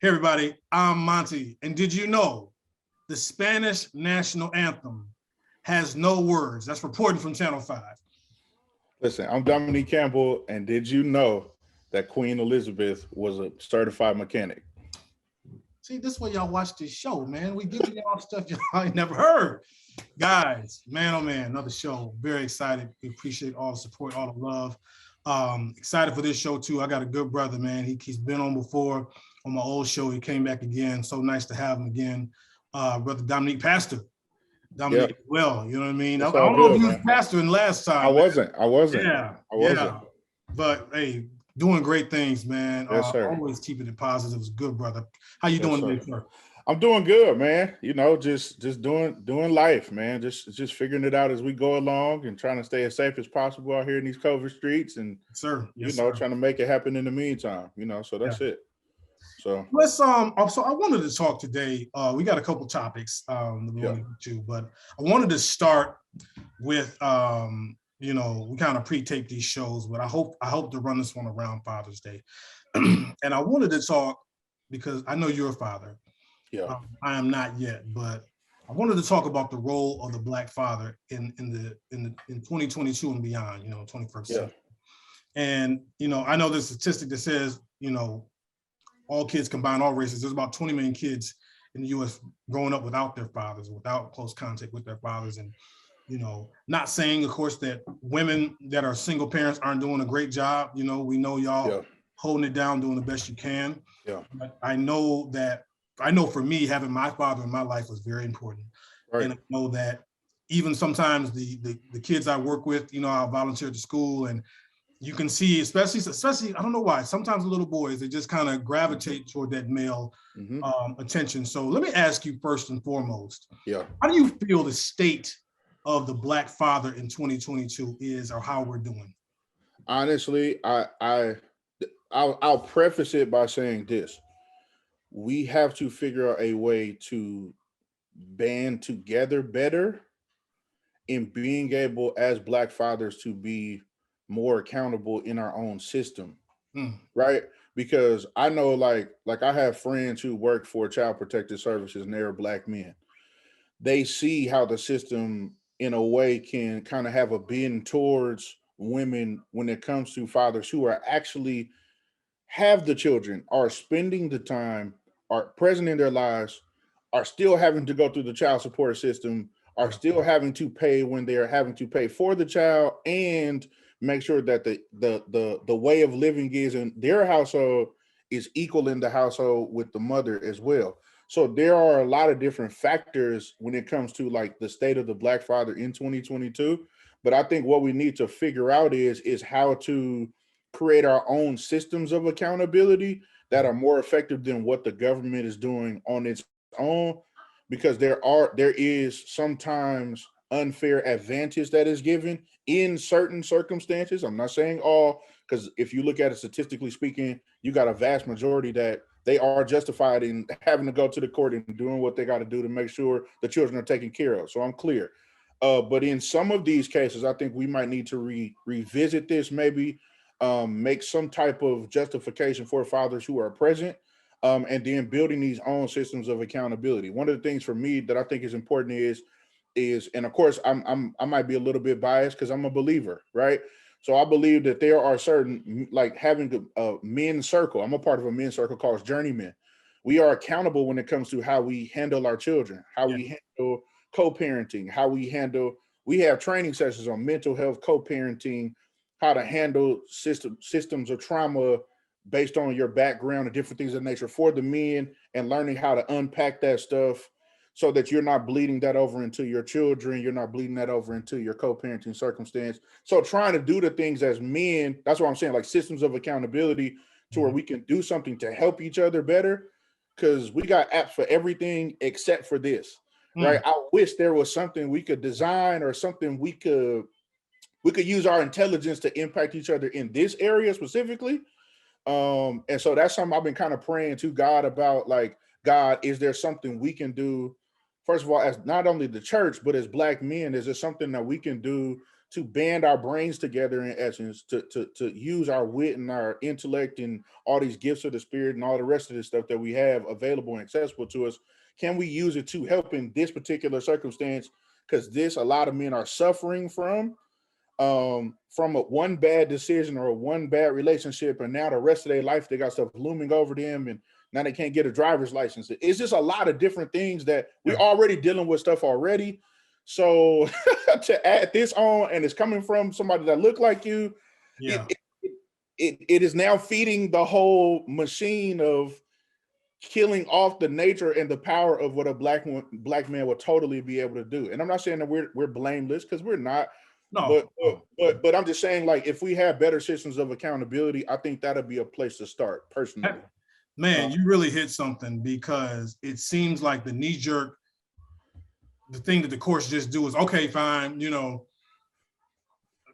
Hey everybody, I'm Monty. And did you know the Spanish national anthem has no words? That's reporting from Channel 5. Listen, I'm Dominique Campbell, and did you know that Queen Elizabeth was a certified mechanic? See, this way y'all watch this show, man. We give you all stuff y'all ain't never heard. Guys, man, oh man, another show. Very excited. We appreciate all the support, all the love. Excited for this show too. I got a good brother, man. He's been on before on my old show. He came back again. So nice to have him again. Brother Dominique Pastor. Yeah, Dominique, well, you know what I mean? I it's all don't know if good, you was man. pastoring last I time, man. wasn't. I wasn't. Yeah, I wasn't. yeah. But hey, doing great things, man. Yes, sir. Always keeping it positive. It was good, brother. How you Yes, doing sir. today, sir? I'm doing good, man. Just doing life, man. Just figuring it out as we go along and trying to stay as safe as possible out here in these COVID streets, and Sir, yes, sir. trying to make it happen in the meantime. So Yeah. that's it. So Let's so I wanted to talk today. We got a couple topics that we yeah, want to get to, but I wanted to start with we kind of pre-tape these shows, but I hope to run this one around Father's Day. And I wanted to talk because I know you're a father. yeah, I am not yet, but I wanted to talk about the role of the Black father in 2022 and beyond. 21st yeah, century. And I know there's a statistic that says all kids combined, all races. There's about 20 million kids in the U.S. growing up without their fathers, without close contact with their fathers, and not saying, of course, that women that are single parents aren't doing a great job. We know y'all yeah, holding it down, doing the best you can. yeah. But I know for me, having my father in my life was very important. Right. And I know that even sometimes the kids I work with, I volunteer at the school, and you can see, especially, I don't know why, sometimes little boys, they just kind of gravitate toward that male Mm-hmm. attention. So let me ask you first and foremost, Yeah. how do you feel the state of the Black father in 2022 is, or how we're doing? Honestly, I'll preface it by saying this: we have to figure out a way to band together better in being able as Black fathers to be more accountable in our own system, Mm, right? Because I know, like I have friends who work for Child Protective Services, and they're Black men. They see how the system, in a way, can kind of have a bend towards women when it comes to fathers who are actually have the children, are spending the time, are present in their lives, are still having to go through the child support system, are yeah, still having to pay when they are having to pay for the child, and make sure that the way of living is in their household is equal in the household with the mother as well. So there are a lot of different factors when it comes to like the state of the Black father in 2022. But I think what we need to figure out is how to create our own systems of accountability that are more effective than what the government is doing on its own, because there is sometimes unfair advantage that is given in certain circumstances. I'm not saying all, because if you look at it statistically speaking, you got a vast majority that they are justified in having to go to the court and doing what they got to do to make sure the children are taken care of. So I'm clear. But in some of these cases, I think we might need to revisit this, maybe make some type of justification for fathers who are present, and then building these own systems of accountability. One of the things for me that I think is important is, and of course I might be a little bit biased because I'm a believer, right? So I believe that there are certain, like having a men's circle. I'm a part of a men's circle called Journeymen. We are accountable when it comes to how we handle our children, how yeah, we handle co-parenting, how we handle. We have training sessions on mental health, co-parenting, how to handle systems of trauma based on your background and different things of nature for the men, and learning how to unpack that stuff so that you're not bleeding that over into your children, you're not bleeding that over into your co-parenting circumstance. So trying to do the things as men, that's what I'm saying, like systems of accountability to where mhm, we can do something to help each other better, because we got apps for everything except for this, right? mm, I wish there was something we could design or something we could use our intelligence to impact each other in this area specifically. And so that's something I've been kind of praying to God about. Like, God, is there something we can do? First of all, as not only the church, but as Black men, is there something that we can do to band our brains together, in essence, to use our wit and our intellect and all these gifts of the spirit and all the rest of this stuff that we have available and accessible to us. Can we use it to help in this particular circumstance? Because a lot of men are suffering from a one bad decision or a one bad relationship, and now the rest of their life they got stuff looming over them, and now they can't get a driver's license. It's just a lot of different things that we're already dealing with stuff already. So to add this on, and it's coming from somebody that look like you, it is now feeding the whole machine of killing off the nature and the power of what a black man would totally be able to do. And I'm not saying that we're blameless, because we're not. No, but I'm just saying, like, if we have better systems of accountability, I think that'll be a place to start personally. Man, you really hit something, because it seems like the knee-jerk, the thing that the courts just do is, okay, fine, you know,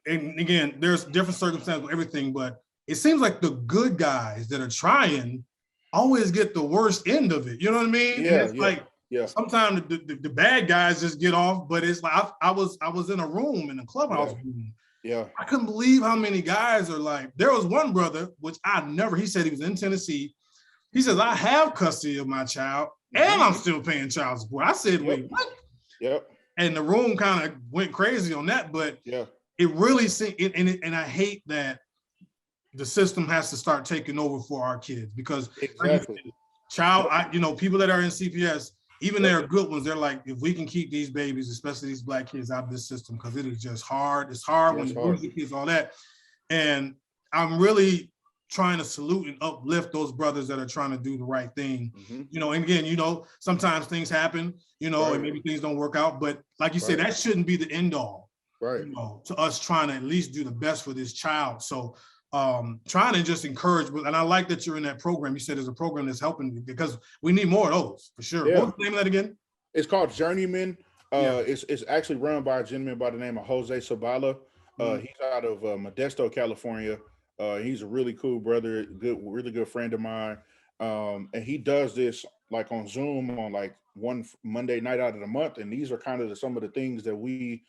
and again, there's different circumstances with everything, but it seems like the good guys that are trying always get the worst end of it. You know what I mean? Yeah, and it's like, sometimes the bad guys just get off, but it's like, I was in a room, in a clubhouse room. Yeah. I couldn't believe how many guys are like, there was one brother, which he said he was in Tennessee. He says, I have custody of my child and I'm still paying child support. I said, wait, what? Yep. And the room kind of went crazy on that, but it really seemed, and I hate that the system has to start taking over for our kids, because people that are in CPS, even they're good ones, they're like, if we can keep these babies, especially these black kids, out of this system, because it is just hard. It's hard when you lose the kids, all that. And I'm really trying to salute and uplift those brothers that are trying to do the right thing. You know, and again, you know, sometimes things happen, you know, and maybe things don't work out, but like you said, that shouldn't be the end all, you know, to us trying to at least do the best for this child. So trying to just encourage, and I like that you're in that program. You said there's a program that's helping, because we need more of those, for sure. What was the name of that again? It's called Journeyman. It's actually run by a gentleman by the name of Jose Sabala. He's out of Modesto, California. He's a really cool brother, really good friend of mine. And he does this like on Zoom on like one Monday night out of the month. And these are kind of some of the things that we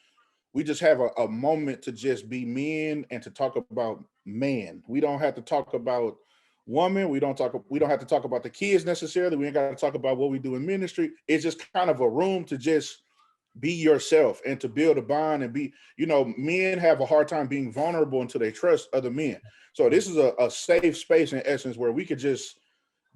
just have a moment to just be men and to talk about man. We don't have to talk about woman. We don't have to talk about the kids necessarily. We ain't got to talk about what we do in ministry. It's just kind of a room to just be yourself and to build a bond and be, you know, men have a hard time being vulnerable until they trust other men. So this is a safe space in essence where we could just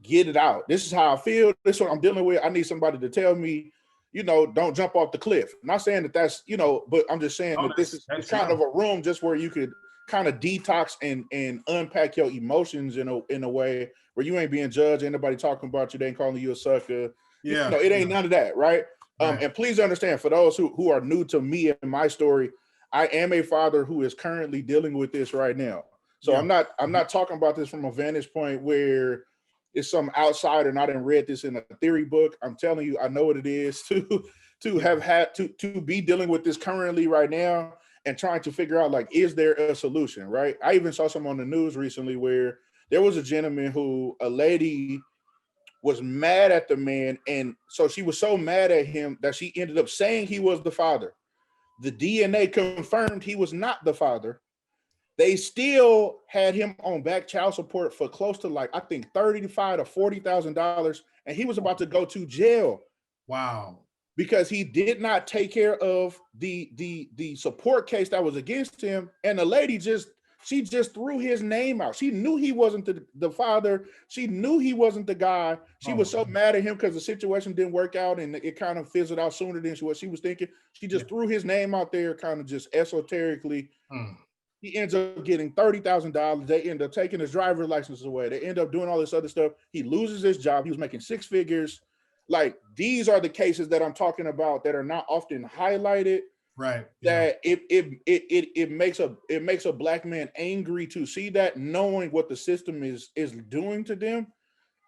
get it out. This is how I feel. This is what I'm dealing with. I need somebody to tell me, you know, don't jump off the cliff. I'm not saying that that's, you know, but I'm just saying that this is kind of a room just where you could kind of detox and unpack your emotions in a way where you ain't being judged. Ain't nobody talking about you. They ain't calling you a sucker. You know, it ain't none of that, right? And please understand, for those who are new to me and my story, I am a father who is currently dealing with this right now. So I'm not talking about this from a vantage point where it's some outsider and I didn't read this in a theory book. I'm telling you, I know what it is to have had to be dealing with this currently right now and trying to figure out, like, is there a solution, right? I even saw some on the news recently where there was a gentleman who a lady was mad at the man, and so she was so mad at him that she ended up saying he was the father. The DNA confirmed he was not the father. They still had him on back child support for close to, like, I think $35,000 to $40,000, and he was about to go to jail. Wow. Because he did not take care of the support case that was against him, and the lady just threw his name out. She knew he wasn't the father. She knew he wasn't the guy. She was so mad at him because the situation didn't work out and it kind of fizzled out sooner than what she was thinking. She just threw his name out there kind of just esoterically. He ends up getting $30,000. They end up taking his driver's license away. They end up doing all this other stuff. He loses his job. He was making six figures. Like, these are the cases that I'm talking about that are not often highlighted. Right. That it makes a black man angry to see that, knowing what the system is doing to them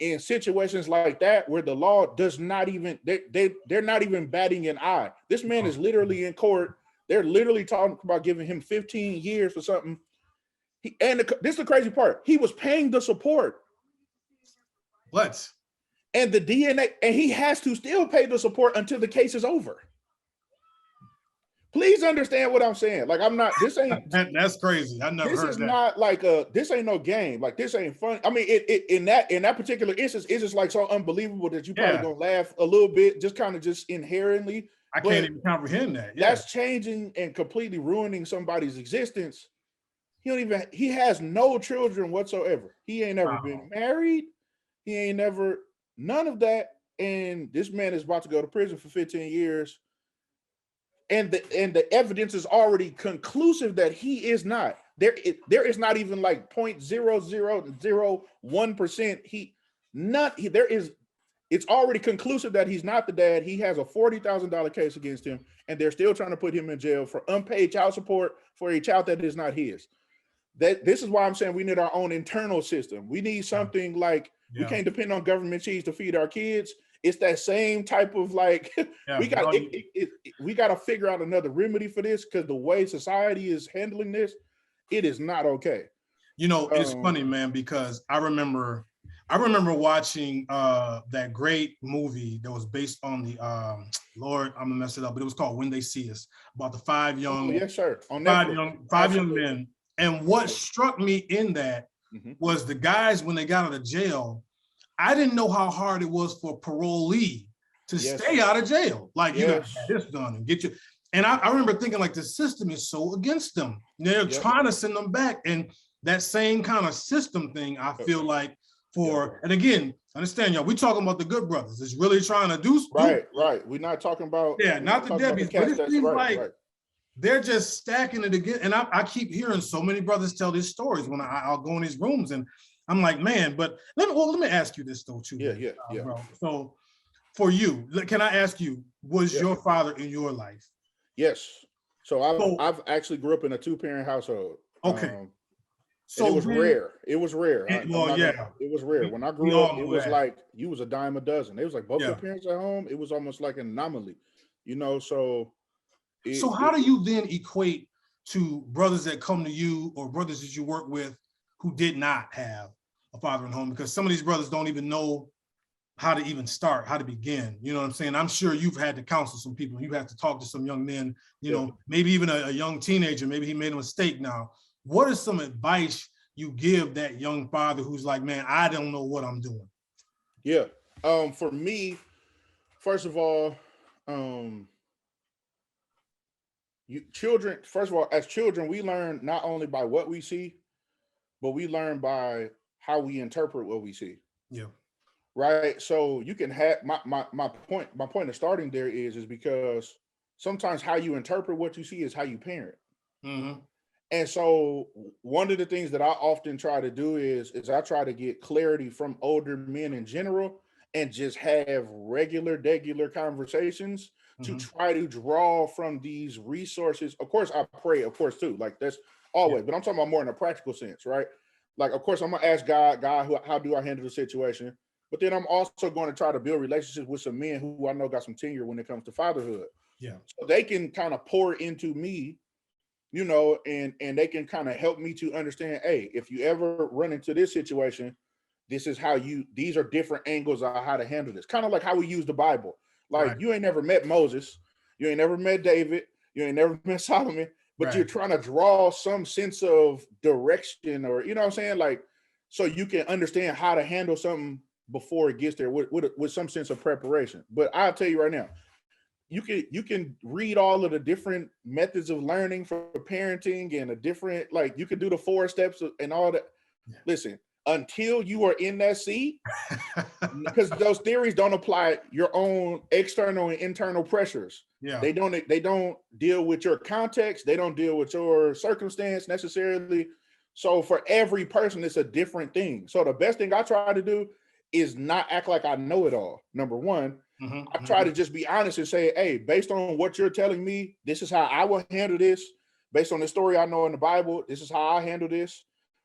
in situations like that where the law does not even they're not even batting an eye. This man is literally in court. They're literally talking about giving him 15 years for something. This is the crazy part. He was paying the support. What? And the DNA, and he has to still pay the support until the case is over. Please understand what I'm saying. Like, I'm not, That's crazy. I never this heard is that. not like this ain't no game. Like, this ain't fun. I mean, in that particular instance, it's just like so unbelievable that you probably gonna laugh a little bit, just kind of just inherently. I can't even comprehend that. Yeah. That's changing and completely ruining somebody's existence. He has no children whatsoever. He ain't ever been married. He ain't never, none of that. And this man is about to go to prison for 15 years. And the evidence is already conclusive that he is not. There is not even like 0.0001%. It's already conclusive that he's not the dad. He has a $40,000 case against him, and they're still trying to put him in jail for unpaid child support for a child that is not his. This is why I'm saying we need our own internal system. We need something like we can't depend on government cheese to feed our kids. It's that same type of like we got to figure out another remedy for this, because the way society is handling this, it is not okay. You know, it's funny, man, because I remember watching that great movie that was based on the Lord, I'm gonna mess it up, but it was called When They See Us, about the five young men. And what struck me in that was the guys, when they got out of jail, I didn't know how hard it was for a parolee to stay out of jail. Like, you got to have this done and get you. And I remember thinking, like, the system is so against them. They're trying to send them back. And that same kind of system thing, I feel like and again, understand, y'all, we're talking about the good brothers. It's really trying to do. Right. We're not talking about. Not the Debbie's, but it seems like they're just stacking it again. And I keep hearing so many brothers tell these stories when I'll go in these rooms, and I'm like, man, but let me ask you this though, too. Bro. So for you, can I ask you, was your father in your life? Yes. So I've actually grew up in a 2-parent household. Okay. So it was rare. It was rare. It was rare. When I grew up, it was like you was a dime a dozen. It was like both your parents at home. It was almost like an anomaly, so how do you then equate to brothers that come to you or brothers that you work with who did not have a father in home? Because some of these brothers don't even know how to even start, how to begin. You know what I'm saying? I'm sure you've had to counsel some people. You have to talk to some young men, maybe even a young teenager. Maybe he made a mistake now. What is some advice you give that young father who's like, man, I don't know what I'm doing? Yeah. For me, first of all, as children, we learn not only by what we see, but we learn by how we interpret what we see. Yeah. Right. So you can have my point of starting there is because sometimes how you interpret what you see is how you parent. Mm-hmm. And so one of the things that I often try to do is I try to get clarity from older men in general and just have regular conversations to try to draw from these resources. Of course, I pray, of course, too. Like that's always, but I'm talking about more in a practical sense, right? Like, of course, I'm gonna ask God, how do I handle the situation? But then I'm also going to try to build relationships with some men who I know got some tenure when it comes to fatherhood. Yeah. So they can kind of pour into me, and they can kind of help me to understand, hey, if you ever run into this situation, this is these are different angles of how to handle this. Kind of like how we use the Bible. Like you ain't never met Moses, you ain't never met David, you ain't never met Solomon, but you're trying to draw some sense of direction, or, you know what I'm saying? Like, so you can understand how to handle something before it gets there with some sense of preparation. But I'll tell you right now, you can read all of the different methods of learning for parenting and a different, like, you can do the 4 steps and all that. Yeah. Listen, until you are in that seat, because those theories don't apply your own external and internal pressures. Yeah. They don't deal with your context. They don't deal with your circumstance necessarily. So for every person, it's a different thing. So the best thing I try to do is not act like I know it all. Number one, I try to just be honest and say, hey, based on what you're telling me, this is how I will handle this. Based on the story I know in the Bible, this is how I handle this.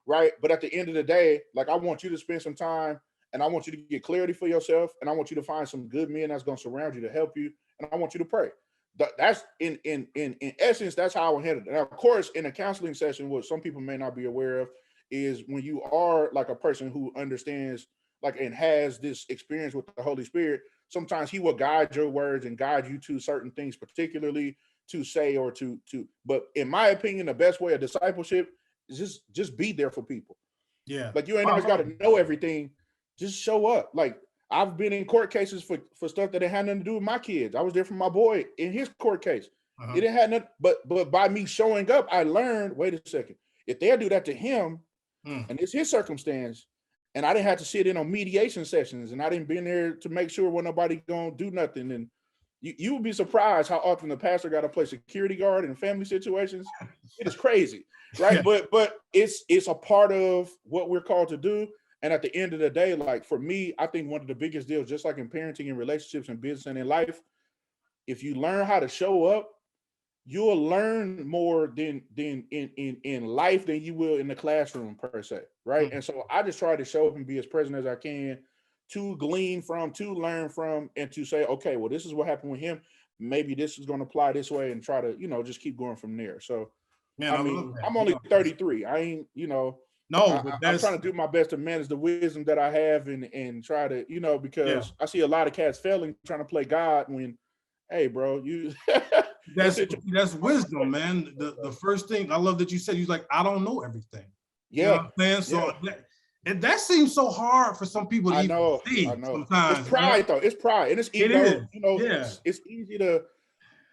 Right. But at the end of the day, like, I want you to spend some time, and I want you to get clarity for yourself. And I want you to find some good men that's going to surround you to help you. And I want you to pray. That's in essence, that's how I will handle it. Now, of course, in a counseling session, what some people may not be aware of is when you are like a person who understands, like, and has this experience with the Holy Spirit, sometimes he will guide your words and guide you to certain things, particularly to say or to. But in my opinion, the best way of discipleship is just be there for people. Yeah. Like you ain't always got to know everything. Just show up. Like I've been in court cases for stuff that had nothing to do with my kids. I was there for my boy in his court case. It didn't have nothing, but by me showing up, I learned, wait a second, if they'll do that to him, and it's his circumstance, and I didn't have to sit in on mediation sessions, and I didn't been there to make sure when nobody gonna do nothing. And you would be surprised how often the pastor got to play security guard in family situations. It is crazy, right? Yeah. But it's a part of what we're called to do. And at the end of the day, like for me, I think one of the biggest deals, just like in parenting and relationships and business and in life, if you learn how to show up, you'll learn more than in life than you will in the classroom per se, right? And so I just try to show up and be as present as I can to glean from, to learn from, and to say, okay, well, this is what happened with him. Maybe this is going to apply this way, and try to, just keep going from there. So, man, I mean, I'm only 33. I ain't, I'm trying to do my best to manage the wisdom that I have and try to, because I see a lot of cats failing trying to play God when, hey, bro, you. That's wisdom, man. The first thing I love that you said, you're like, I don't know everything. Yeah. You know what I'm saying? So that seems so hard for some people to even see. I know. Sometimes it's pride, though. It's pride, and it's ego.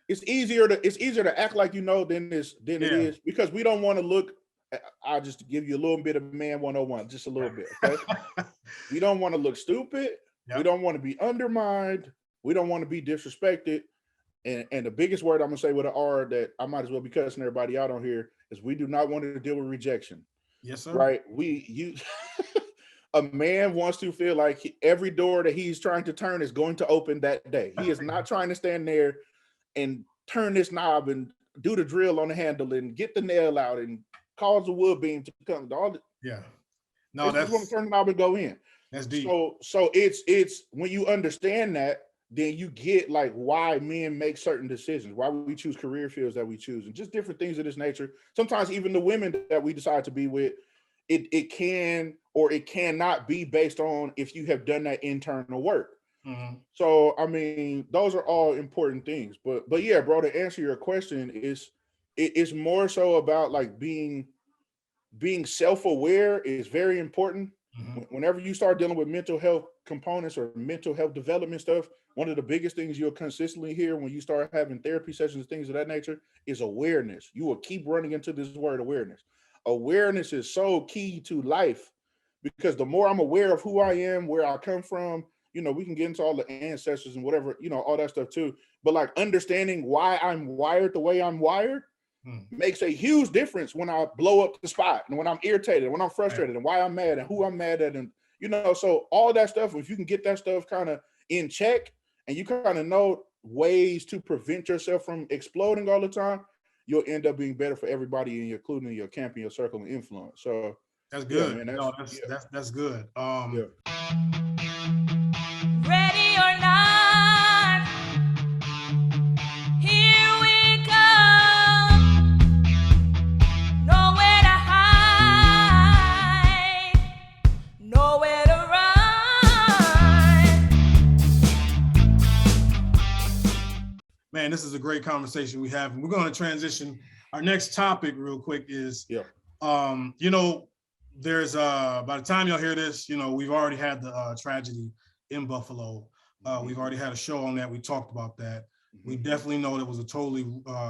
It's easier to act like than it is, because we don't want to look. I'll just give you a little bit of man 101, just a little bit. Okay? We don't want to look stupid. Yep. We don't want to be undermined. We don't want to be disrespected. And the biggest word I'm gonna say with an R that I might as well be cussing everybody out on here is we do not want to deal with rejection. Yes, sir. Right? A man wants to feel like every door that he's trying to turn is going to open that day. He is not trying to stand there and turn this knob and do the drill on the handle and get the nail out and cause the wood beam to come. No, that's just want to turn the knob and go in. That's deep. So it's when you understand that, then you get like why men make certain decisions, why we choose career fields that we choose, and just different things of this nature. Sometimes even the women that we decide to be with, it can or it cannot be based on if you have done that internal work. Mm-hmm. So I mean, those are all important things. But yeah, bro, to answer your question, it's more so about like being self-aware is very important. Mm-hmm. Whenever you start dealing with mental health components or mental health development stuff, one of the biggest things you'll consistently hear when you start having therapy sessions, things of that nature, is awareness. You will keep running into this word awareness. Awareness is so key to life, because the more I'm aware of who I am, where I come from, we can get into all the ancestors and whatever, all that stuff too. But like understanding why I'm wired the way I'm wired makes a huge difference when I blow up the spot and when I'm irritated, when I'm frustrated, and why I'm mad and who I'm mad at. And, so all that stuff, if you can get that stuff kind of in check and you kind of know ways to prevent yourself from exploding all the time, you'll end up being better for everybody, including your camp and your circle of influence. So that's good. Yeah, man, that's good. Ready or not, here we come. Nowhere to hide, nowhere to run. Man, this is a great conversation we have. We're going to transition. Our next topic real quick is, there's by the time y'all hear this, we've already had the tragedy in Buffalo. We've already had a show on that. We talked about that. We definitely know it was a totally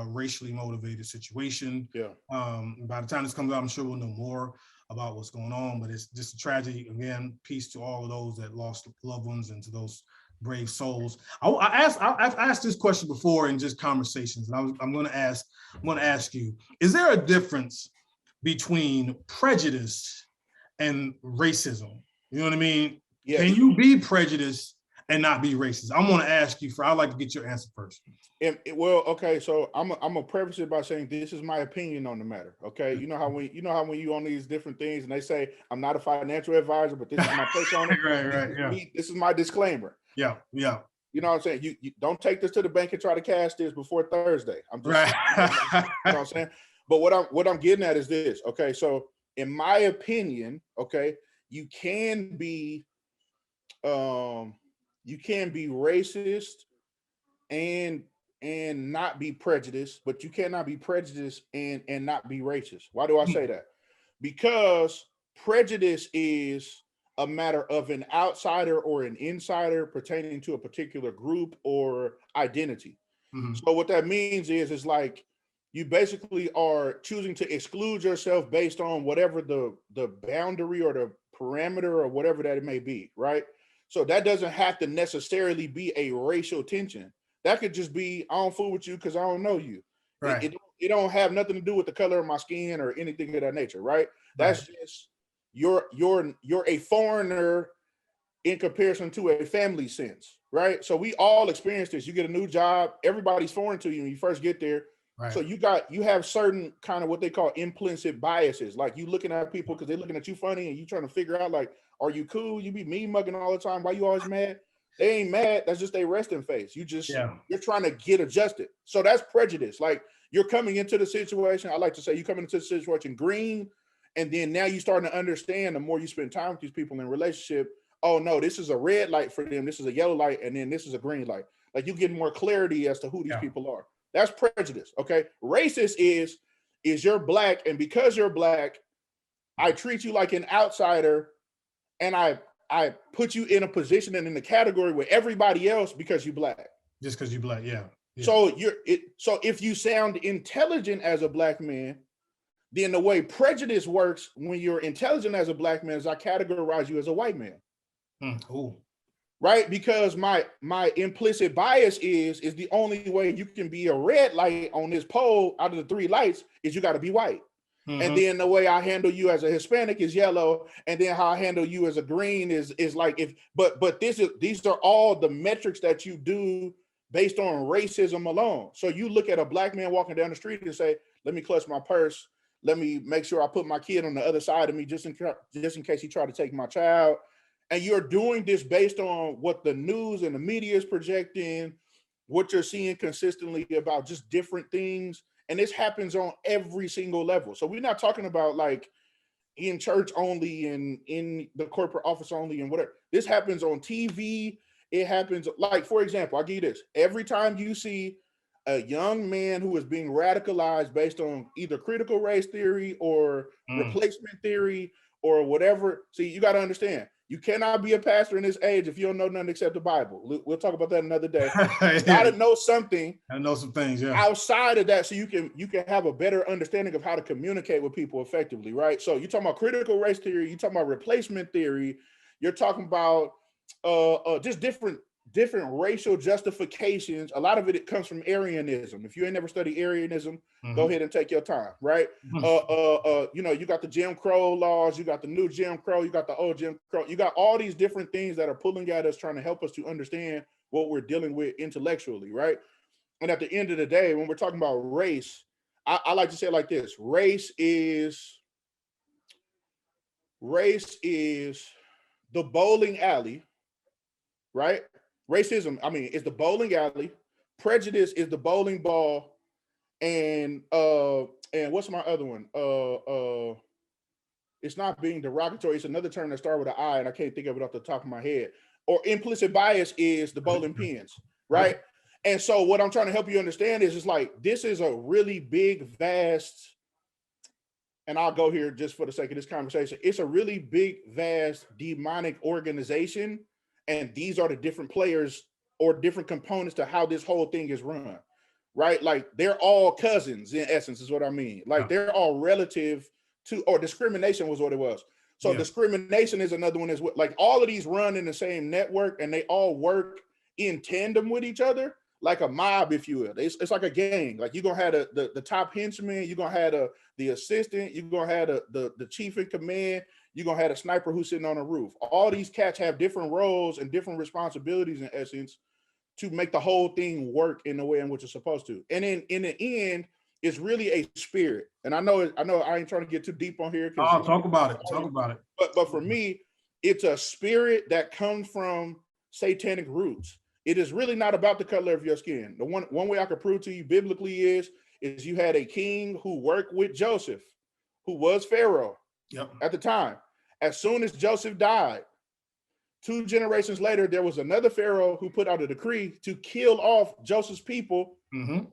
racially motivated situation. Yeah. By the time this comes out, I'm sure we'll know more about what's going on, but it's just a tragedy. Again, peace to all of those that lost loved ones and to those brave souls. I've asked this question before in just conversations, and I'm going to ask you: is there a difference between prejudice and racism? You know what I mean? Yes. Can you be prejudiced and not be racist? I'm going to ask you I'd like to get your answer first. Okay, so I'm gonna preface it by saying this is my opinion on the matter. Okay, you know how when you on these different things and they say I'm not a financial advisor, but this is my take on it. Right. This is my disclaimer. Yeah. You know what I'm saying? You don't take this to the bank and try to cash this before Thursday. I'm just right. You know what I'm saying? But what I'm getting at is this. Okay, so in my opinion, okay, you can be racist and and not be prejudiced, but you cannot be prejudiced and not be racist. Why do I say that? Because prejudice is a matter of an outsider or an insider pertaining to a particular group or identity. Mhm. So what that means is it's like you basically are choosing to exclude yourself based on whatever the boundary or the parameter or whatever that it may be, right? So that doesn't have to necessarily be a racial tension. That could just be, I don't fool with you because I don't know you. Right. It don't have nothing to do with the color of my skin or anything of that nature, right? That's just you're a foreigner in comparison to a family sense, right? So we all experience this. You get a new job, everybody's foreign to you when you first get there. Right. So you have certain kind of what they call implicit biases. Like you looking at people because they're looking at you funny and you trying to figure out like, are you cool? You be mean mugging all the time. Why you always mad? They ain't mad. That's just their resting face. You're trying to get adjusted. So that's prejudice. Like you're coming into the situation. I like to say you coming into the situation green, and then now you starting to understand the more you spend time with these people in relationship. Oh no, this is a red light for them. This is a yellow light, and then this is a green light. Like you get more clarity as to who these people are. That's prejudice. Okay. Racist is you're black, and because you're black, I treat you like an outsider, and I put you in a position and in the category with everybody else because you black. Just because you black, yeah. So so if you sound intelligent as a black man, then the way prejudice works when you're intelligent as a black man is I categorize you as a white man. Ooh. Right? Because my implicit bias is the only way you can be a red light on this pole out of the 3 lights is you got to be white. And then the way I handle you as a Hispanic is yellow, and then how I handle you as a green is like these are all the metrics that you do based on racism alone. So you look at a black man walking down the street and say, let me clutch my purse. Let me make sure I put my kid on the other side of me just in case he tried to take my child. And you're doing this based on what the news and the media is projecting, what you're seeing consistently about just different things. And this happens on every single level. So we're not talking about like in church only and in the corporate office only and whatever. This happens on TV. It happens, like, for example, I'll give you this. Every time you see a young man who is being radicalized based on either critical race theory or replacement theory or whatever, see, you got to understand, you cannot be a pastor in this age if you don't know nothing except the Bible. We'll talk about that another day. You got to know something. I know some things, outside of that, so you can have a better understanding of how to communicate with people effectively, right? So you're talking about critical race theory, you're talking about replacement theory, you're talking about just different racial justifications. A lot of it comes from Aryanism. If you ain't never studied Aryanism, go ahead and take your time, right? You got the Jim Crow laws, you got the new Jim Crow, you got the old Jim Crow, you got all these different things that are pulling at us, trying to help us to understand what we're dealing with intellectually, right? And at the end of the day, when we're talking about race, I like to say it like this: race is the bowling alley, right? Racism, is the bowling alley. Prejudice is the bowling ball, and what's my other one? It's not being derogatory. It's another term that starts with an I, and I can't think of it off the top of my head. Or implicit bias is the bowling pins, right? And so what I'm trying to help you understand is like this is a really big, vast, and I'll go here just for the sake of this conversation. It's a really big, vast, demonic organization. And these are the different players or different components to how this whole thing is run, right? Like they're all cousins in essence is what I mean. Like they're all relative to, or discrimination was what it was. So discrimination is another one, is what, like all of these run in the same network and they all work in tandem with each other, like a mob, if you will. It's like a gang. Like you're gonna have the top henchman, you're gonna have the assistant, you're gonna have the chief in command, you're gonna have a sniper who's sitting on a roof. All these cats have different roles and different responsibilities in essence to make the whole thing work in the way in which it's supposed to. And then in the end, it's really a spirit. And I know I ain't trying to get too deep on here. Talk about it. But for me, it's a spirit that comes from satanic roots. It is really not about the color of your skin. The one way I could prove to you biblically is you had a king who worked with Joseph, who was Pharaoh at the time. As soon as Joseph died, 2 generations later, there was another Pharaoh who put out a decree to kill off Joseph's people. Mm-hmm.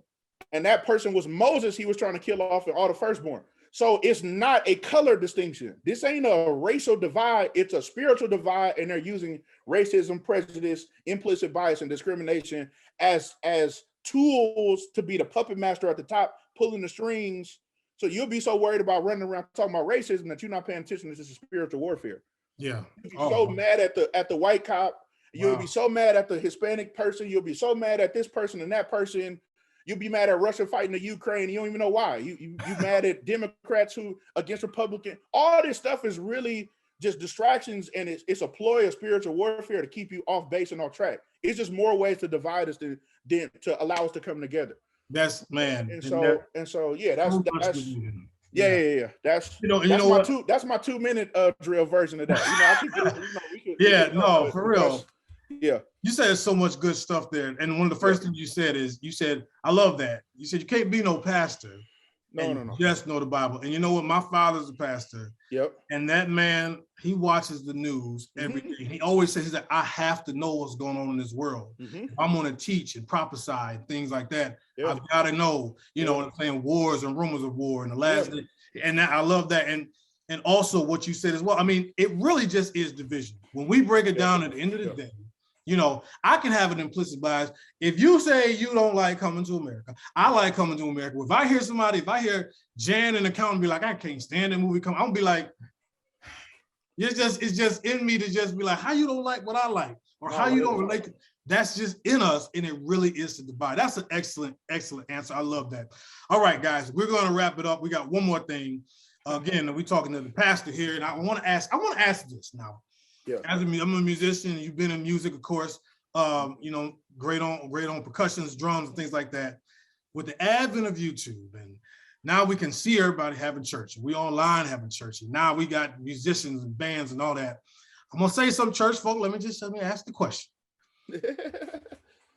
And that person was Moses. He was trying to kill off all the firstborn. So it's not a color distinction. This ain't a racial divide. It's a spiritual divide. And they're using racism, prejudice, implicit bias, and discrimination as tools to be the puppet master at the top, pulling the strings. So you'll be so worried about running around talking about racism that you're not paying attention. This is spiritual warfare. Yeah. You'll be so mad at the white cop. You'll be so mad at the Hispanic person. You'll be so mad at this person and that person. You'll be mad at Russia fighting the Ukraine. You don't even know why. You mad at Democrats who against Republican. All this stuff is really just distractions, and it's a ploy of spiritual warfare to keep you off base and off track. It's just more ways to divide us than to allow us to come together. That's man. And so yeah, that's yeah. That's my 2-minute drill version of that. We could for real. Yeah. You said so much good stuff there. And one of the first things you said is, I love that. You said you can't be no pastor. No. Just know the Bible. And you know what? My father's a pastor. Yep. And that man, he watches the news every day. He always says that I have to know what's going on in this world. If I'm going to teach and prophesy and things like that, I've got to know, what I'm saying, wars and rumors of war and the last day. And I love that. And also what you said as well. I mean, it really just is division. When we break it down at the end of the day, I can have an implicit bias. If you say you don't like Coming to America, I like Coming to America. If I hear Jan and accountant be like, I can't stand that movie I'm gonna be like, it's just in me to just be like, how you don't like what I like? Or how you don't relate? That's just in us, and it really is to divide. That's an excellent answer. I love that. All right, guys, we're gonna wrap it up. We got one more thing. Again, we're talking to the pastor here, and I want to ask this now. Yeah. I'm a musician. You've been in music, of course. Great on percussions, drums, and things like that. With the advent of YouTube, and now we can see everybody having church. We online having church, and now we got musicians and bands and all that. I'm gonna say some church folk. Let me ask the question: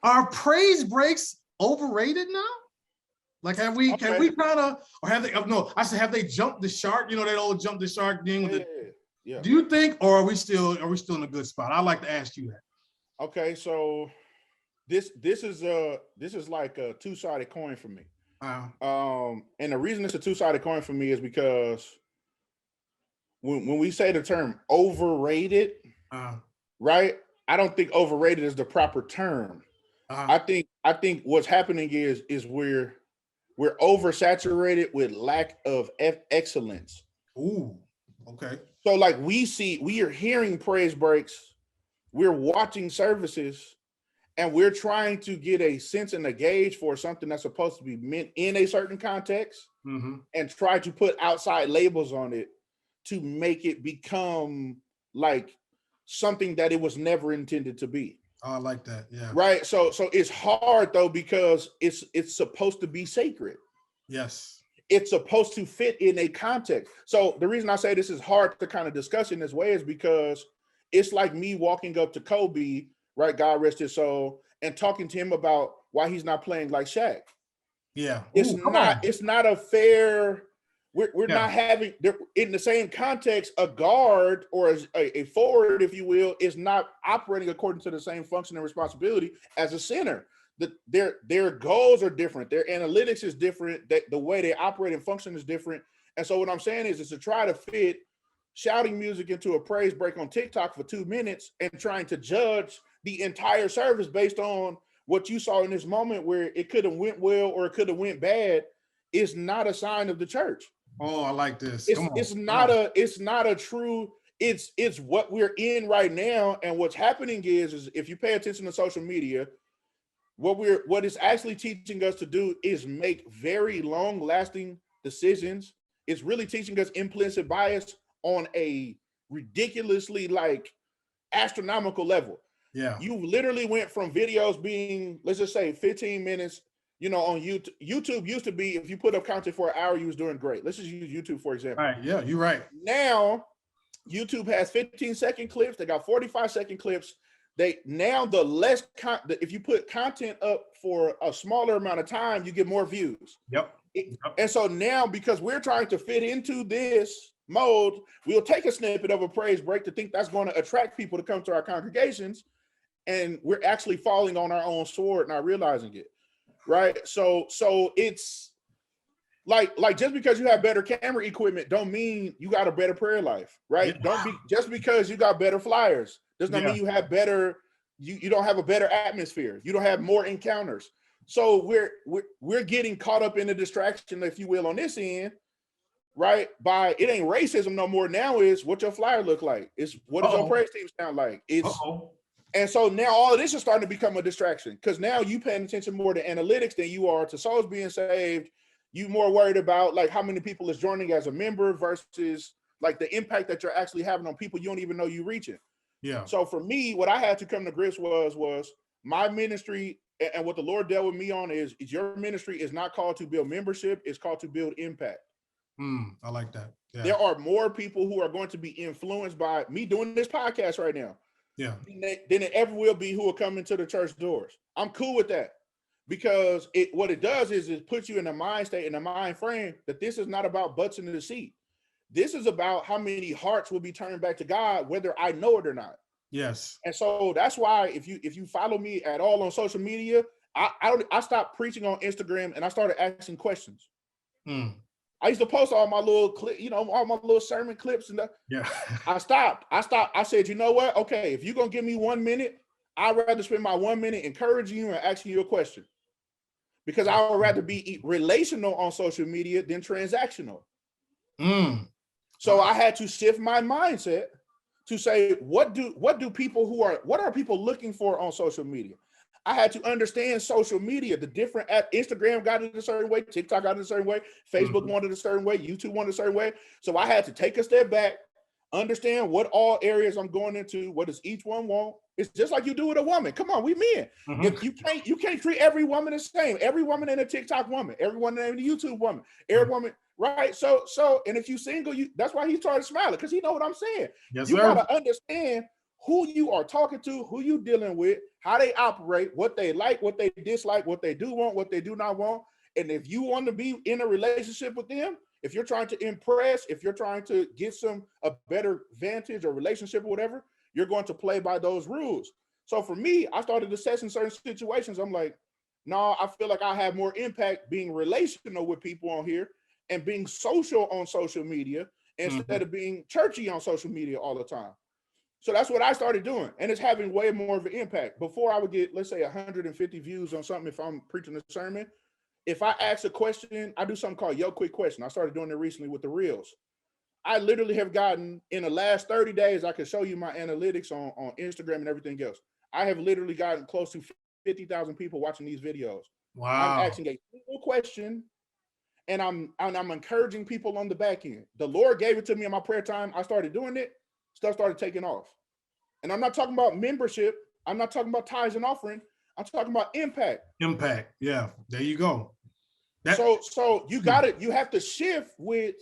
Are praise breaks overrated now? Like, have we kind of, or have they? No, I said, have they jumped the shark? That old jump the shark thing with the. Yeah. Do you think, or are we still in a good spot? I'd like to ask you that. Okay, so this is like a two-sided coin for me. And the reason it's a two-sided coin for me is because when we say the term overrated, right? I don't think overrated is the proper term. I think what's happening is we're oversaturated with lack of excellence. Ooh, okay. So like we are hearing praise breaks, we're watching services, and we're trying to get a sense and a gauge for something that's supposed to be meant in a certain context, and try to put outside labels on it to make it become like something that it was never intended to be. Oh, I like that. Yeah. Right. So it's hard though, because it's supposed to be sacred. Yes. It's supposed to fit in a context. So the reason I say this is hard to kind of discuss in this way is because it's like me walking up to Kobe, right, God rest his soul, and talking to him about why he's not playing like Shaq. Yeah. It's not a fair, we're not having, in the same context, a guard or a forward, if you will, is not operating according to the same function and responsibility as a center. Their goals are different. Their analytics is different. The way they operate and function is different. And so what I'm saying is to try to fit shouting music into a praise break on TikTok for 2 minutes and trying to judge the entire service based on what you saw in this moment where it could have went well or it could have went bad is not a sign of the church. Oh, I like this. It's not a true, it's what we're in right now. And what's happening is if you pay attention to social media, what it's actually teaching us to do is make very long lasting decisions. It's really teaching us implicit bias on a ridiculously astronomical level. Yeah. You literally went from videos being, let's just say 15 minutes, on YouTube. YouTube used to be, if you put up content for an hour, you was doing great. Let's just use YouTube, for example. All right. Yeah, you're right. Now, YouTube has 15-second clips. They got 45-second clips. If you put content up for a smaller amount of time, you get more views. Yep. And so now, because we're trying to fit into this mode, we'll take a snippet of a praise break to think that's going to attract people to come to our congregations, and we're actually falling on our own sword, not realizing it, right? So it's like just because you have better camera equipment don't mean you got a better prayer life, right? Yeah. Don't be just because you got better flyers does not mean you have better, you don't have a better atmosphere, you don't have more encounters. So we're getting caught up in the distraction, if you will, on this end, right? By it ain't racism no more. Now is what your flyer look like. It's what does your praise team sound like. It's and so now all of this is starting to become a distraction because now you paying attention more to analytics than you are to souls being saved. You more worried about like how many people is joining as a member versus like the impact that you're actually having on people you don't even know you reaching. Yeah. So for me, what I had to come to grips was my ministry and what the Lord dealt with me on is your ministry is not called to build membership, it's called to build impact. I like that. Yeah. There are more people who are going to be influenced by me doing this podcast right now. Yeah. Than it ever will be who will come into the church doors. I'm cool with that because what it does is it puts you in a mind state, in a mind frame that this is not about butts in the seat. This is about how many hearts will be turned back to God, whether I know it or not. Yes. And so that's why if you follow me at all on social media, I stopped preaching on Instagram and I started asking questions. I used to post all my little clip, all my little sermon clips and yeah. I stopped. I said, you know what? Okay, if you're gonna give me 1 minute, I'd rather spend my 1 minute encouraging you and asking you a question. Because I would rather be relational on social media than transactional. So I had to shift my mindset to say, what are people looking for on social media? I had to understand social media, the different Instagram got it a certain way, TikTok got it a certain way, Facebook wanted a certain way, YouTube wanted a certain way. So I had to take a step back, understand what all areas I'm going into, what does each one want. It's just like you do with a woman. Come on, we men. If you can't treat every woman the same. Every woman ain't a TikTok woman, every woman ain't a YouTube woman, every woman, right? So, and if you single, that's why he started smiling, because he know what I'm saying. Yes, you sir. Gotta understand who you are talking to, who you dealing with, how they operate, what they like, what they dislike, what they do want, what they do not want. And if you want to be in a relationship with them, if you're trying to impress, if you're trying to get a better vantage or relationship or whatever, you're going to play by those rules. So for me, I started assessing certain situations. I'm like, no, I feel like I have more impact being relational with people on here and being social on social media instead of being churchy on social media all the time. So that's what I started doing. And it's having way more of an impact. Before I would get, let's say 150 views on something if I'm preaching a sermon. If I ask a question, I do something called Yo Quick Question. I started doing it recently with the Reels. I literally have gotten, in the last 30 days, I can show you my analytics on Instagram and everything else. I have literally gotten close to 50,000 people watching these videos. Wow. I'm asking a single question and I'm encouraging people on the back end. The Lord gave it to me in my prayer time. I started doing it. Stuff started taking off. And I'm not talking about membership. I'm not talking about tithes and offering. I'm talking about impact. Impact. Yeah. There you go. So you have to shift with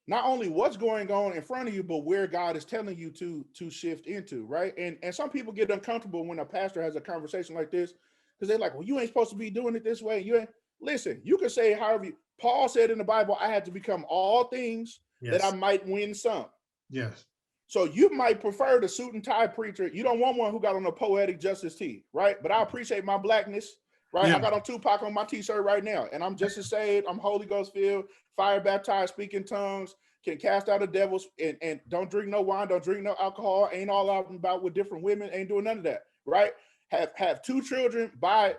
not only what's going on in front of you, but where God is telling you to shift into, right? And some people get uncomfortable when a pastor has a conversation like this because they're like, well, you ain't supposed to be doing it this way. You ain't. Listen, you can say however Paul said in the Bible, I had to become all things that I might win some. Yes. So you might prefer the suit and tie preacher. You don't want one who got on a poetic justice tee, right? But I appreciate my blackness, right? Yeah. I got on Tupac on my t-shirt right now, and I'm just as saved. I'm Holy Ghost filled, fire baptized, speaking tongues, can cast out the devils, and don't drink no wine, don't drink no alcohol, ain't all out and about with different women, ain't doing none of that, right? Have 2 children by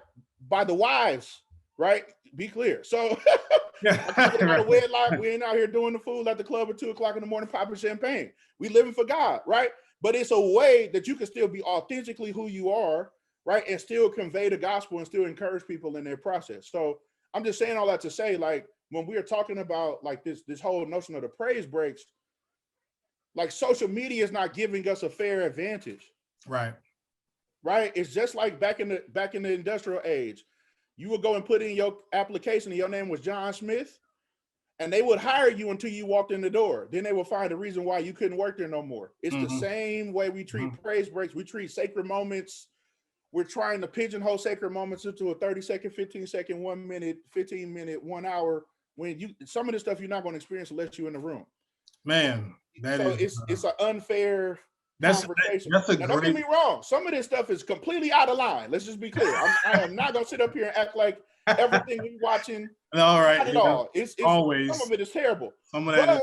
the wives, right? Be clear. So a wedlock. We ain't out here doing the fool at the club at 2 o'clock in the morning, popping champagne. We living for God, right? But it's a way that you can still be authentically who you are, right? And still convey the gospel and still encourage people in their process. So I'm just saying all that to say, like, when we are talking about like this whole notion of the praise breaks, like social media is not giving us a fair advantage. Right. Right. It's just like back in the industrial age. You would go and put in your application and your name was John Smith, and they would hire you until you walked in the door. Then they would find a reason why you couldn't work there no more. It's the same way we treat praise breaks. We treat sacred moments. We're trying to pigeonhole sacred moments into a 30-second, 15-second, 1 minute, 15-minute, 1 hour. When some of this stuff you're not going to experience unless you're in the room. Man, that So is it's an unfair that's conversation. that's a Now, don't get great me wrong. Some of this stuff is completely out of line. Let's just be clear. I am not gonna sit up here and act like everything we watching. all right. Not at Yeah, all. It's always some of it is terrible. some of that.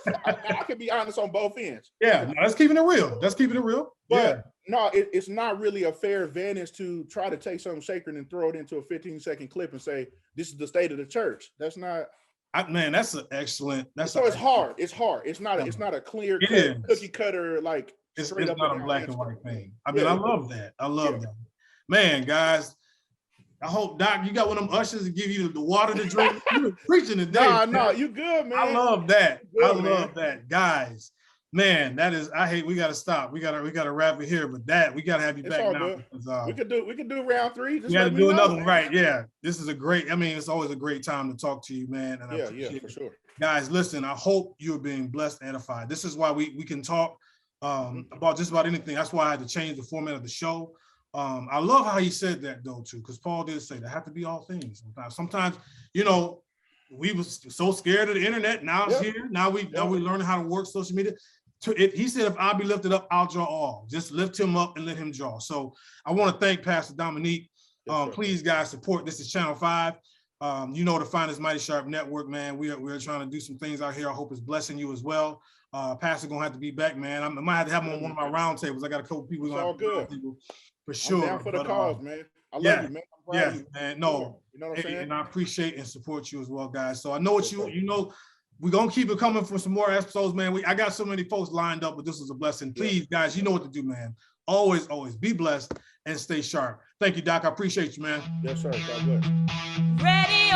But I can be honest on both ends. Yeah, no, that's keeping it real. That's keeping it real. But no, it's not really a fair advantage to try to take something sacred and throw it into a 15-second clip and say this is the state of the church. That's not. Man, that's an excellent. That's so it's hard. It's hard. It's not. It's not a clear cut, cookie cutter like. It's straight up not and a down black and answer. white thing. I mean, I love that. I love Yeah. that. Man, guys, I hope Doc, you got one of them ushers to give you the water to drink. You're preaching today. No, you good, man. I love that. Good, I love that, guys. Man, that is. I hate. We got to stop. We got to wrap it here. But that we got to have you It's back all now. good. Because, we can do round 3. we got to do another one, right? Yeah, this is a great. I mean, it's always a great time to talk to you, man. And I appreciate for it. sure. Guys, listen. I hope you're being blessed and edified. This is why we can talk about just about anything. That's why I had to change the format of the show. I love how he said that though too, because Paul did say there have to be all things. Sometimes, you know, we was so scared of the internet. Now it's here. Now we're learning how to work social media. He said, if I be lifted up, I'll draw all. Just lift him up and let him draw. So I want to thank Pastor Dominique. Please, guys, support. This is Channel 5. You know, to find this Mighty Sharp Network, man. We're trying to do some things out here. I hope it's blessing you as well. Pastor gonna have to be back, man. I might have to have him on one of my round tables. I got a couple people all good for sure. I'm down for the cause, man. I love you, man. I'm proud of you. Man. No, you know what I'm saying? And I appreciate and support you as well, guys. So I know what you know. We're gonna keep it coming for some more episodes, man. I got so many folks lined up, but this was a blessing. Please, guys, you know what to do, man. Always be blessed and stay sharp. Thank you, Doc. I appreciate you, man. Yes, sir. God bless. Ready